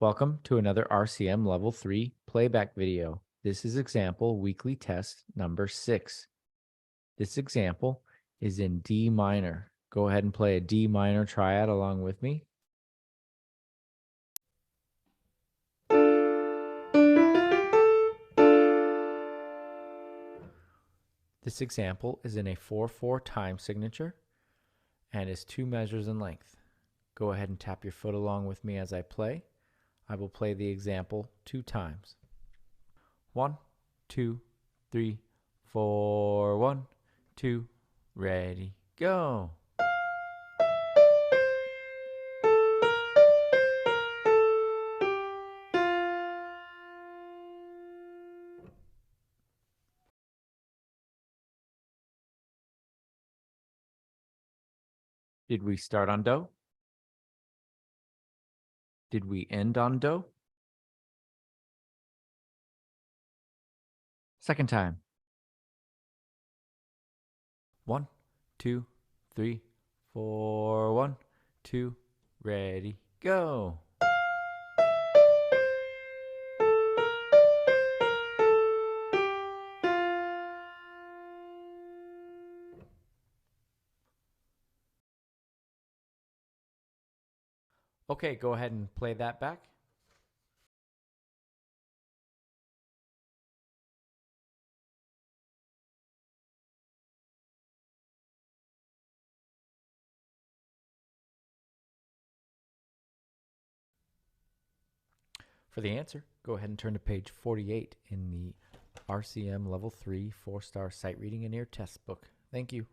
Welcome to another RCM Level 3 playback video. This is example weekly test number 6. This example is in D minor. Go ahead and play a D minor triad along with me. This example is in a 4/4 time signature and is 2 measures in length. Go ahead and tap your foot along with me as I play. I will play the example 2 times. 1, 2, 3, 4, 1, 2, ready, go. Did we start on do? Did we end on do? Second time. 1, 2, 3, 4, 1, 2, ready, go. Okay, go ahead and play that back. For the answer, go ahead and turn to page 48 in the RCM Level 3 4-star sight reading and ear test book. Thank you.